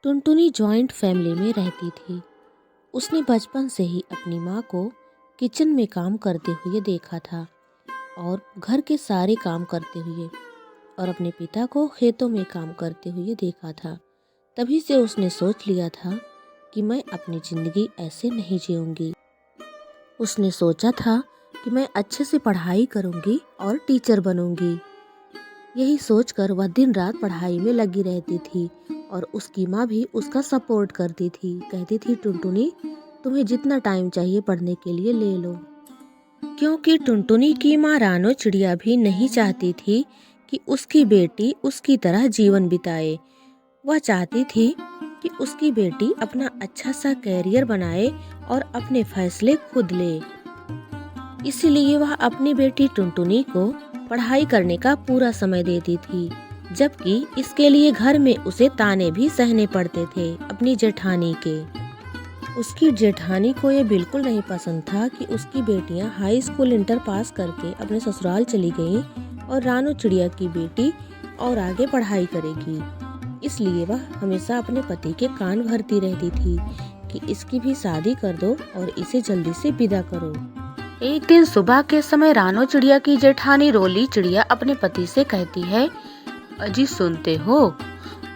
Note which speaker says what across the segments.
Speaker 1: Tuntuni joint family में रहती थी। उसने बचपन से ही अपनी माँ को किचन में काम करते हुए देखा था और घर के सारे काम करते हुए, और अपने पिता को खेतों में काम करते हुए देखा था। तभी से उसने सोच लिया था कि मैं अपनी ज़िंदगी ऐसे नहीं जीऊँगी। उसने सोचा था कि मैं अच्छे से पढ़ाई करूँगी और टीचर बनूँगी। यही सोचकर वह दिन रात पढ़ाई में लगी रहती थी और उसकी माँ भी उसका सपोर्ट करती थी। कहती थी, टुनटुनी तुम्हें जितना टाइम चाहिए पढ़ने के लिए ले लो। क्योंकि टुनटुनी की माँ रानो चिड़िया भी नहीं चाहती थी कि उसकी बेटी उसकी तरह जीवन बिताए। वह चाहती थी कि उसकी बेटी अपना अच्छा सा कैरियर बनाए और अपने फैसले खुद ले। इसीलिए वह अपनी बेटी टुनटुनी को पढ़ाई करने का पूरा समय देती थी, जबकि इसके लिए घर में उसे ताने भी सहने पड़ते थे अपनी जेठानी के। उसकी जेठानी को ये बिल्कुल नहीं पसंद था कि उसकी बेटियां हाई स्कूल इंटर पास करके अपने ससुराल चली गईं और रानो चिड़िया की बेटी और आगे पढ़ाई करेगी। इसलिए वह हमेशा अपने पति के कान भरती रहती थी कि इसकी भी शादी कर दो और इसे जल्दी से विदा करो। एक दिन सुबह के समय रानो चिड़िया की जेठानी रोली चिड़िया अपने पति से कहती है, अजी सुनते हो,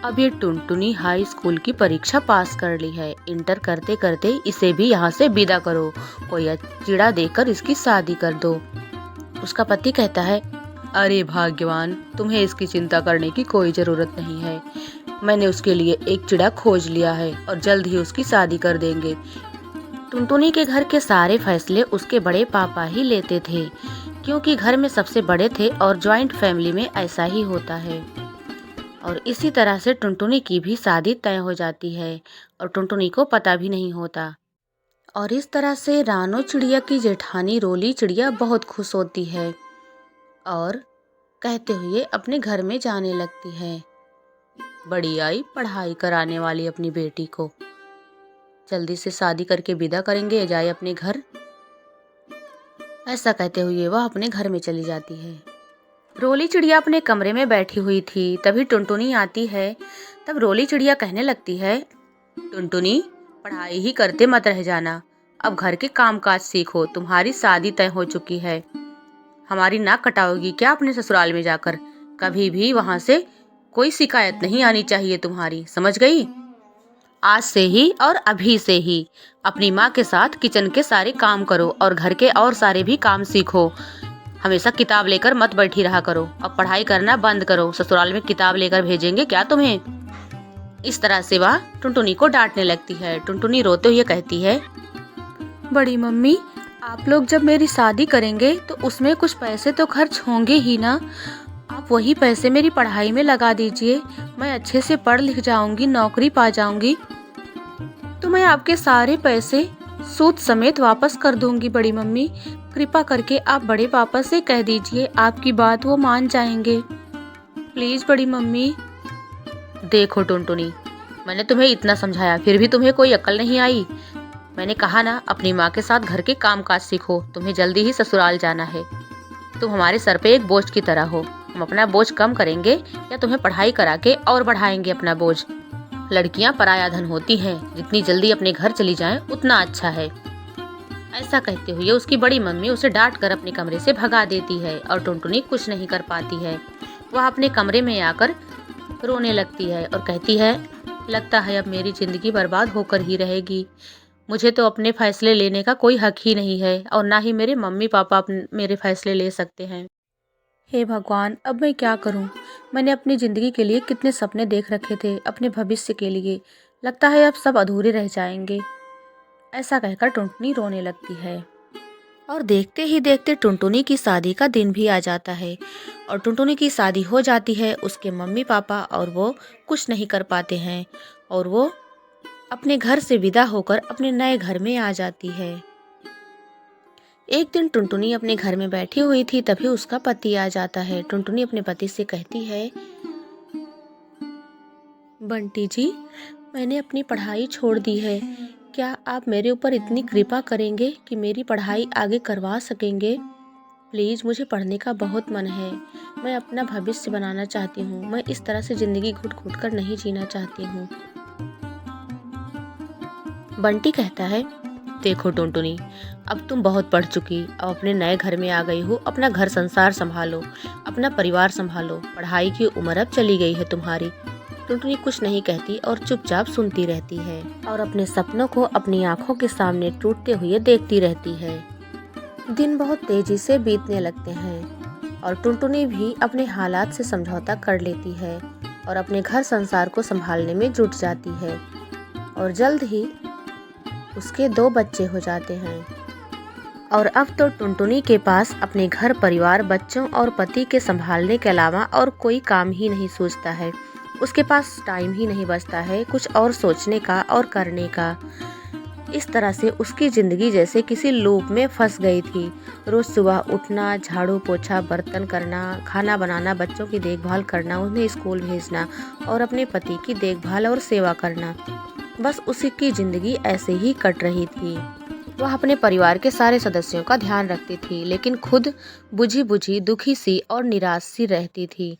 Speaker 1: अब ये टुनटुनी हाई स्कूल की परीक्षा पास कर ली है। इंटर करते करते इसे भी यहाँ से विदा करो, कोई चिड़ा देकर इसकी शादी कर दो। उसका पति कहता है, अरे भाग्यवान, तुम्हें इसकी चिंता करने की कोई जरूरत नहीं है। मैंने उसके लिए एक चिड़ा खोज लिया है और जल्द ही उसकी शादी कर देंगे। टुनटुनी के घर के सारे फैसले उसके बड़े पापा ही लेते थे, क्योंकि घर में सबसे बड़े थे और जॉइंट फैमिली में ऐसा ही होता है। और इसी तरह से टुनटुनी की भी शादी तय हो जाती है और टुनटुनी को पता भी नहीं होता। और इस तरह से रानो चिड़िया की जेठानी रोली चिड़िया बहुत खुश होती है और कहते हुए अपने घर में जाने लगती है, बड़ी आई पढ़ाई कराने वाली अपनी बेटी को, जल्दी से शादी करके विदा करेंगे, जाए अपने घर। ऐसा कहते हुए वह अपने घर में चली जाती है। रोली चिड़िया अपने कमरे में बैठी हुई थी, तभी टुनटुनी आती है। तब रोली चिड़िया कहने लगती है, टुनटुनी पढ़ाई ही करते मत रह जाना, अब घर के कामकाज सीखो, तुम्हारी शादी तय हो चुकी है। हमारी नाक कटाओगी क्या अपने ससुराल में जाकर? कभी भी वहां से कोई शिकायत नहीं आनी चाहिए तुम्हारी, समझ गई? आज से ही और अभी से ही अपनी माँ के साथ किचन के सारे काम करो और घर के और सारे भी काम सीखो। हमेशा किताब लेकर मत बैठी रहा करो, अब पढ़ाई करना बंद करो, ससुराल में किताब लेकर भेजेंगे क्या तुम्हें? इस तरह से वह टुनटुनी को डांटने लगती है। टुनटुनी रोते हुए कहती है, बड़ी मम्मी, आप लोग जब मेरी शादी करेंगे तो उसमें कुछ पैसे तो खर्च होंगे ही ना। आप वही पैसे मेरी पढ़ाई में लगा दीजिए, मैं अच्छे से पढ़ लिख जाऊंगी, नौकरी पा जाऊंगी तो मैं आपके सारे पैसे सूद समेत वापस कर दूंगी। बड़ी मम्मी, कृपा करके आप बड़े पापा से कह दीजिए, आपकी बात वो मान जाएंगे, प्लीज बड़ी मम्मी। देखो टुनटुनी, मैंने तुम्हें इतना समझाया फिर भी तुम्हें कोई अक्ल नहीं आई। मैंने कहा ना, अपनी माँ के साथ घर के कामकाज सीखो, तुम्हें जल्दी ही ससुराल जाना है। तुम हमारे सर पे एक बोझ की तरह हो, हम अपना बोझ कम करेंगे या तुम्हें पढ़ाई करा के और बढ़ाएंगे अपना बोझ। लड़कियां पराया धन होती हैं, जितनी जल्दी अपने घर चली जाएं उतना अच्छा है। ऐसा कहते हुए उसकी बड़ी मम्मी उसे डांट कर अपने कमरे से भगा देती है और टुनटुनी कुछ नहीं कर पाती है। वह अपने कमरे में आकर रोने लगती है और कहती है, लगता है अब मेरी जिंदगी बर्बाद होकर ही रहेगी। मुझे तो अपने फैसले लेने का कोई हक ही नहीं है और ना ही मेरे मम्मी पापा मेरे फैसले ले सकते हैं। हे भगवान, अब मैं क्या करूं? मैंने अपनी ज़िंदगी के लिए कितने सपने देख रखे थे, अपने भविष्य के लिए, लगता है अब सब अधूरे रह जाएंगे। ऐसा कहकर टुनटुनी रोने लगती है। और देखते ही देखते टुनटुनी की शादी का दिन भी आ जाता है और टुनटुनी की शादी हो जाती है। उसके मम्मी पापा और वो कुछ नहीं कर पाते हैं और वो अपने घर से विदा होकर अपने नए घर में आ जाती है। एक दिन टुनटुनी अपने घर में बैठी हुई थी, तभी उसका पति आ जाता है। टुनटुनी अपने पति से कहती है, बंटी जी, मैंने अपनी पढ़ाई छोड़ दी है, क्या आप मेरे ऊपर इतनी कृपा करेंगे कि मेरी पढ़ाई आगे करवा सकेंगे? प्लीज़, मुझे पढ़ने का बहुत मन है, मैं अपना भविष्य बनाना चाहती हूँ, मैं इस तरह से ज़िंदगी घुट घुट कर नहीं जीना चाहती हूँ। बंटी कहता है, देखो टुनटुनी, अब तुम बहुत पढ़ चुकी, अब अपने नए घर में आ गई हो, अपना घर संसार संभालो, अपना परिवार संभालो, पढ़ाई की उम्र अब चली गई है तुम्हारी। टुनटुनी कुछ नहीं कहती और चुपचाप सुनती रहती है और अपने सपनों को अपनी आंखों के सामने टूटते हुए देखती रहती है। दिन बहुत तेजी से बीतने लगते हैं और टुनटुनी भी अपने हालात से समझौता कर लेती है और अपने घर संसार को संभालने में जुट जाती है और जल्द ही उसके 2 बच्चे हो जाते हैं। और अब तो टुनटुनी के पास अपने घर परिवार, बच्चों और पति के संभालने के अलावा और कोई काम ही नहीं सूझता है। उसके पास टाइम ही नहीं बचता है कुछ और सोचने का और करने का। इस तरह से उसकी ज़िंदगी जैसे किसी लूप में फंस गई थी। रोज़ सुबह उठना, झाड़ू पोछा, बर्तन करना, खाना बनाना, बच्चों की देखभाल करना, उन्हें स्कूल भेजना और अपने पति की देखभाल और सेवा करना। बस उसी की ज़िंदगी ऐसे ही कट रही थी। वह अपने परिवार के सारे सदस्यों का ध्यान रखती थी, लेकिन खुद बुझी बुझी, दुखी सी और निराश सी रहती थी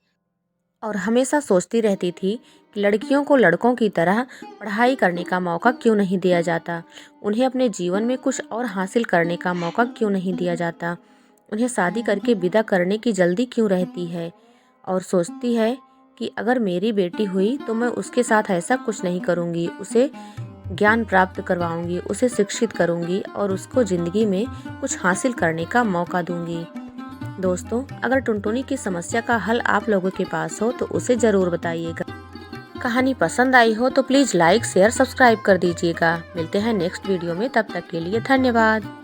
Speaker 1: और हमेशा सोचती रहती थी कि लड़कियों को लड़कों की तरह पढ़ाई करने का मौका क्यों नहीं दिया जाता, उन्हें अपने जीवन में कुछ और हासिल करने का मौका क्यों नहीं दिया जाता, उन्हें शादी करके विदा करने की जल्दी क्यों रहती है। और सोचती है कि अगर मेरी बेटी हुई तो मैं उसके साथ ऐसा कुछ नहीं करूँगी, उसे ज्ञान प्राप्त करवाऊँगी, उसे शिक्षित करूँगी और उसको ज़िंदगी में कुछ हासिल करने का मौका दूँगी। दोस्तों, अगर टुनटुनी की समस्या का हल आप लोगों के पास हो तो उसे ज़रूर बताइएगा। कहानी पसंद आई हो तो प्लीज़ लाइक, शेयर, सब्सक्राइब कर दीजिएगा। मिलते हैं नेक्स्ट वीडियो में, तब तक के लिए धन्यवाद।